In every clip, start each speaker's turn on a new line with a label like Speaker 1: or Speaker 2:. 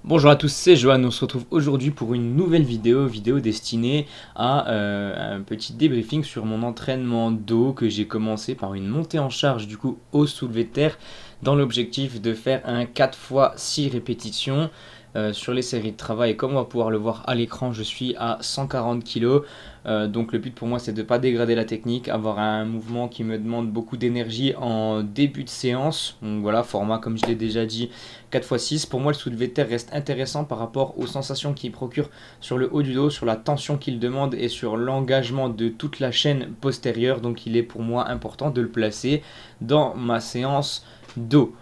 Speaker 1: Bonjour à tous, c'est Johan, on se retrouve aujourd'hui pour une nouvelle vidéo destinée à un petit débriefing sur mon entraînement dos que j'ai commencé par une montée en charge du coup au soulevé de terre dans l'objectif de faire un 4 fois 6 répétitions sur les séries de travail. Et comme on va pouvoir le voir à l'écran, je suis à 140 kg. Donc le but pour moi c'est de ne pas dégrader la technique, avoir un mouvement qui me demande beaucoup d'énergie en début de séance. Donc voilà, format comme je l'ai déjà dit 4x6. Pour moi le soulevé de terre reste intéressant par rapport aux sensations qu'il procure sur le haut du dos, sur la tension qu'il demande et sur l'engagement de toute la chaîne postérieure. Donc il est pour moi important de le placer dans ma séance dos.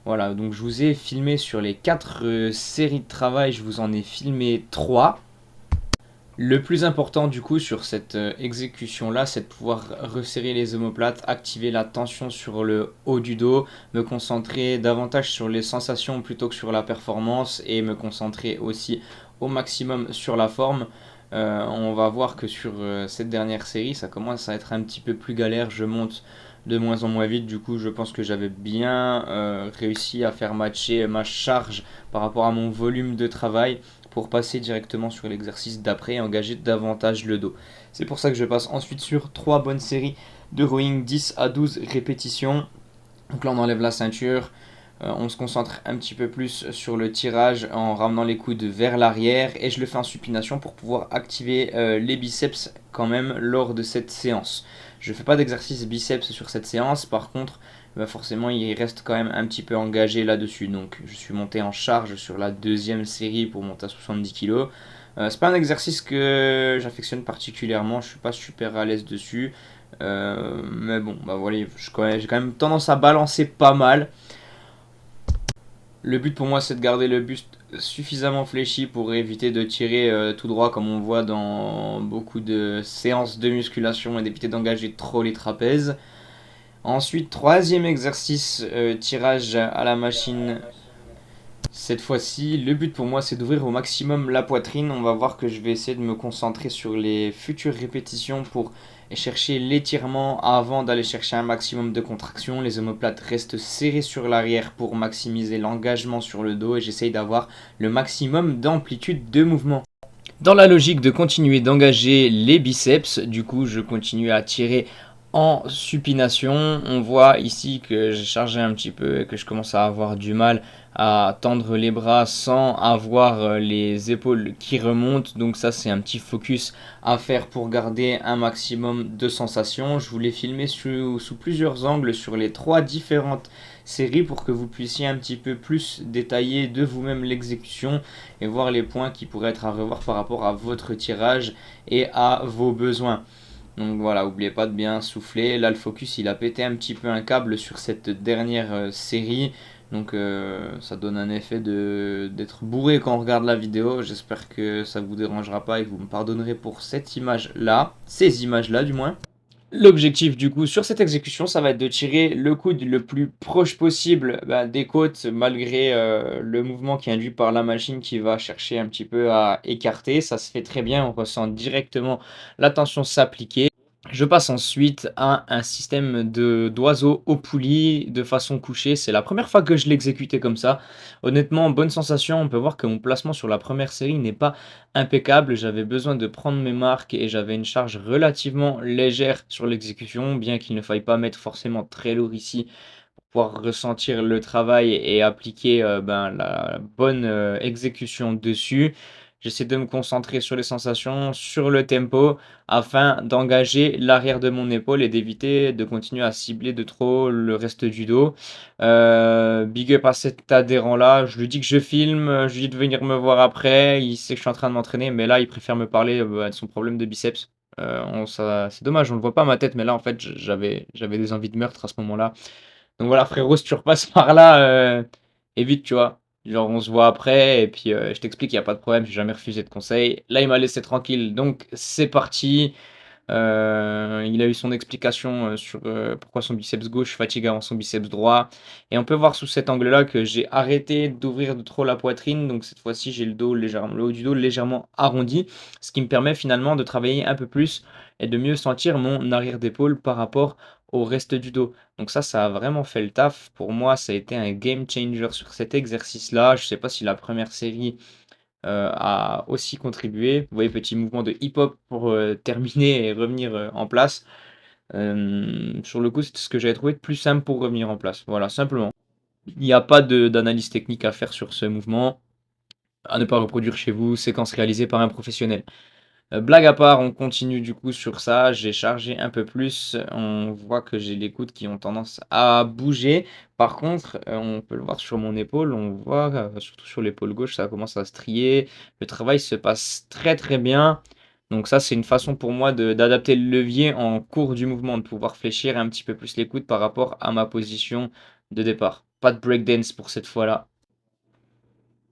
Speaker 1: Voilà, donc je vous ai filmé sur les 4 séries de travail, je vous en ai filmé 3. Le plus important du coup sur cette exécution là, c'est de pouvoir resserrer les omoplates, activer la tension sur le haut du dos, me concentrer davantage sur les sensations plutôt que sur la performance et me concentrer aussi au maximum sur la forme. On va voir que sur cette dernière série, ça commence à être un petit peu plus galère. Je monte de moins en moins vite. Du coup, je pense que j'avais bien réussi à faire matcher ma charge par rapport à mon volume de travail pour passer directement sur l'exercice d'après et engager davantage le dos. C'est pour ça que je passe ensuite sur 3 bonnes séries de rowing 10 à 12 répétitions. Donc là, on enlève la ceinture. On se concentre un petit peu plus sur le tirage en ramenant les coudes vers l'arrière et je le fais en supination pour pouvoir activer les biceps quand même lors de cette séance. Je ne fais pas d'exercice biceps sur cette séance, par contre forcément il reste quand même un petit peu engagé là-dessus. Donc je suis monté en charge sur la deuxième série pour monter à 70 kg. C'est pas un exercice que j'affectionne particulièrement, je suis pas super à l'aise dessus. Mais bon, bah voilà, j'ai quand même tendance à balancer pas mal. Le but pour moi, c'est de garder le buste suffisamment fléchi pour éviter de tirer tout droit comme on voit dans beaucoup de séances de musculation et d'éviter d'engager trop les trapèzes. Ensuite, troisième exercice, tirage à la machine. Cette fois-ci, le but pour moi, c'est d'ouvrir au maximum la poitrine. On va voir que je vais essayer de me concentrer sur les futures répétitions pour chercher l'étirement avant d'aller chercher un maximum de contraction. Les omoplates restent serrées sur l'arrière pour maximiser l'engagement sur le dos et j'essaye d'avoir le maximum d'amplitude de mouvement. Dans la logique de continuer d'engager les biceps, du coup, je continue à tirer en supination. On voit ici que j'ai chargé un petit peu et que je commence à avoir du mal à tendre les bras sans avoir les épaules qui remontent. Donc ça, c'est un petit focus à faire pour garder un maximum de sensations. Je vous l'ai filmé sous plusieurs angles sur les 3 différentes séries pour que vous puissiez un petit peu plus détailler de vous-même l'exécution et voir les points qui pourraient être à revoir par rapport à votre tirage et à vos besoins. Donc voilà, n'oubliez pas de bien souffler. Là, le focus, il a pété un petit peu un câble sur cette dernière série. Donc ça donne un effet d'être bourré quand on regarde la vidéo. J'espère que ça ne vous dérangera pas et que vous me pardonnerez pour cette image-là. Ces images-là, du moins. L'objectif du coup sur cette exécution, ça va être de tirer le coude le plus proche possible des côtes malgré le mouvement qui est induit par la machine qui va chercher un petit peu à écarter. Ça se fait très bien, on ressent directement la tension s'appliquer. Je passe ensuite à un système d'oiseau au poulie de façon couchée. C'est la première fois que je l'exécutais comme ça. Honnêtement, bonne sensation. On peut voir que mon placement sur la première série n'est pas impeccable. J'avais besoin de prendre mes marques et j'avais une charge relativement légère sur l'exécution, bien qu'il ne faille pas mettre forcément très lourd ici pour pouvoir ressentir le travail et appliquer la bonne exécution dessus. J'essaie de me concentrer sur les sensations, sur le tempo, afin d'engager l'arrière de mon épaule et d'éviter de continuer à cibler de trop le reste du dos. Big up à cet adhérent-là. Je lui dis que je filme, je lui dis de venir me voir après. Il sait que je suis en train de m'entraîner, mais là, il préfère me parler de son problème de biceps. C'est dommage, on ne le voit pas à ma tête, mais là, en fait, j'avais des envies de meurtre à ce moment-là. Donc voilà, frérot, si tu repasses par là, évite, tu vois. Genre, on se voit après, et puis je t'explique, il n'y a pas de problème, j'ai jamais refusé de conseil. Là, il m'a laissé tranquille, donc c'est parti. Il a eu son explication sur pourquoi son biceps gauche fatigue avant son biceps droit. Et on peut voir sous cet angle-là que j'ai arrêté d'ouvrir de trop la poitrine. Donc cette fois-ci, j'ai le haut du dos légèrement arrondi, ce qui me permet finalement de travailler un peu plus et de mieux sentir mon arrière d'épaule par rapport au reste du dos. Donc ça a vraiment fait le taf. Pour moi, ça a été un game changer sur cet exercice-là. Je sais pas si la première série a aussi contribué. Vous voyez, petit mouvement de hip-hop pour terminer et revenir en place. Sur le coup, c'est ce que j'avais trouvé de plus simple pour revenir en place. Voilà, simplement. Il n'y a pas d'analyse technique à faire sur ce mouvement. À ne pas reproduire chez vous, séquence réalisée par un professionnel. Blague à part, on continue du coup sur ça. J'ai chargé un peu plus. On voit que j'ai les coudes qui ont tendance à bouger. Par contre, on peut le voir sur mon épaule. On voit, surtout sur l'épaule gauche, ça commence à se trier. Le travail se passe très très bien. Donc ça, c'est une façon pour moi d'adapter le levier en cours du mouvement, de pouvoir fléchir un petit peu plus les coudes par rapport à ma position de départ. Pas de breakdance pour cette fois-là.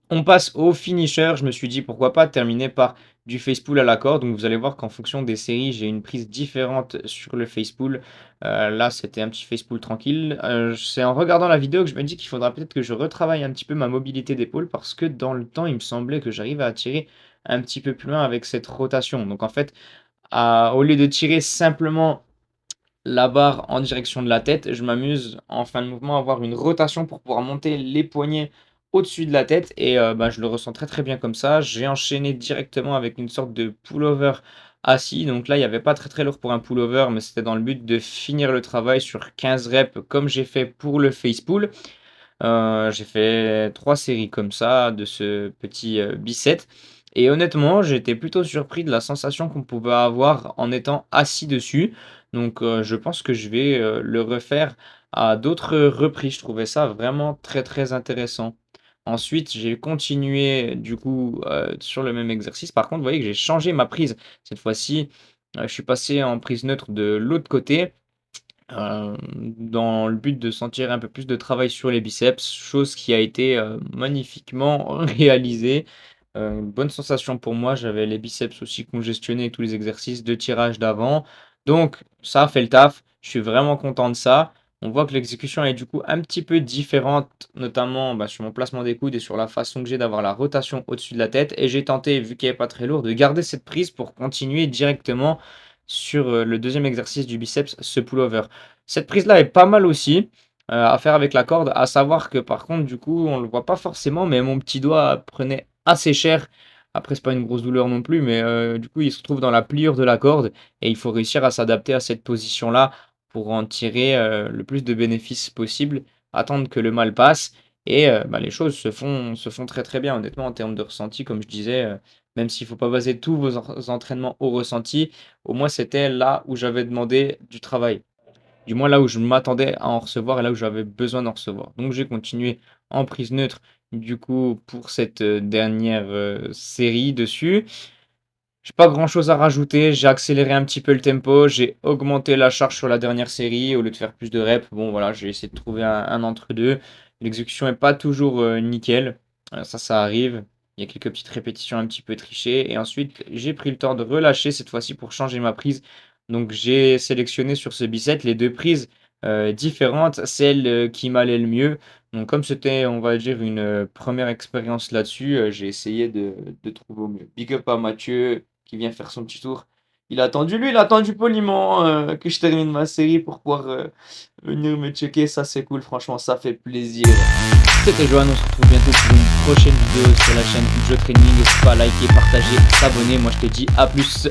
Speaker 1: On passe au finisher. Je me suis dit pourquoi pas terminer par du face pull à la corde. Donc vous allez voir qu'en fonction des séries, j'ai une prise différente sur le face pull. Là, c'était un petit face pull tranquille. C'est en regardant la vidéo que je me dis qu'il faudra peut-être que je retravaille un petit peu ma mobilité d'épaule parce que dans le temps, il me semblait que j'arrivais à tirer un petit peu plus loin avec cette rotation. Donc en fait, au lieu de tirer simplement la barre en direction de la tête, je m'amuse en fin de mouvement à avoir une rotation pour pouvoir monter les poignets au-dessus de la tête et bah, je le ressens très très bien comme ça. J'ai enchaîné directement avec une sorte de pullover assis. Donc là, il n'y avait pas très très lourd pour un pullover, mais c'était dans le but de finir le travail sur 15 reps comme j'ai fait pour le face pull. J'ai fait 3 séries comme ça de ce petit bicep. Et honnêtement, j'étais plutôt surpris de la sensation qu'on pouvait avoir en étant assis dessus. Donc, je pense que je vais le refaire à d'autres reprises. Je trouvais ça vraiment très très intéressant. Ensuite, j'ai continué du coup sur le même exercice. Par contre, vous voyez que j'ai changé ma prise. Cette fois-ci, je suis passé en prise neutre de l'autre côté. Dans le but de sentir un peu plus de travail sur les biceps, chose qui a été magnifiquement réalisée. Bonne sensation pour moi, j'avais les biceps aussi congestionnés avec tous les exercices de tirage d'avant. Donc ça a fait le taf, je suis vraiment content de ça. On voit que l'exécution est du coup un petit peu différente, notamment bah, sur mon placement des coudes et sur la façon que j'ai d'avoir la rotation au-dessus de la tête. Et j'ai tenté, vu qu'elle n'est pas très lourde, de garder cette prise pour continuer directement sur le deuxième exercice du biceps, ce pullover. Cette prise-là est pas mal aussi à faire avec la corde, à savoir que par contre, du coup, on le voit pas forcément, mais mon petit doigt prenait assez cher. Après, c'est pas une grosse douleur non plus, mais du coup, il se trouve dans la pliure de la corde et il faut réussir à s'adapter à cette position-là pour en tirer le plus de bénéfices possible, attendre que le mal passe et bah, les choses se font très très bien, honnêtement, en termes de ressenti, comme je disais, même s'il faut pas baser tous vos entraînements au ressenti, au moins c'était là où j'avais demandé du travail. Du moins là où je m'attendais à en recevoir et là où j'avais besoin d'en recevoir. Donc j'ai continué en prise neutre du coup pour cette dernière série dessus. J'ai pas grand chose à rajouter, j'ai accéléré un petit peu le tempo, j'ai augmenté la charge sur la dernière série au lieu de faire plus de reps. Bon voilà, j'ai essayé de trouver un entre-deux. L'exécution est pas toujours nickel, ça arrive. Il y a quelques petites répétitions un petit peu trichées. Et ensuite, j'ai pris le temps de relâcher cette fois-ci pour changer ma prise. Donc j'ai sélectionné sur ce bicep les deux prises différentes, celle qui m'allait le mieux. Donc comme c'était, on va dire, une première expérience là-dessus, j'ai essayé de trouver au mieux. Big up à Mathieu qui vient faire son petit tour. Il a attendu poliment que je termine ma série pour pouvoir venir me checker. Ça, c'est cool, franchement, ça fait plaisir. C'était Johan, on se retrouve bientôt pour une prochaine vidéo sur la chaîne Joe Training. N'hésite pas à liker, partager, s'abonner. Moi, je te dis à plus.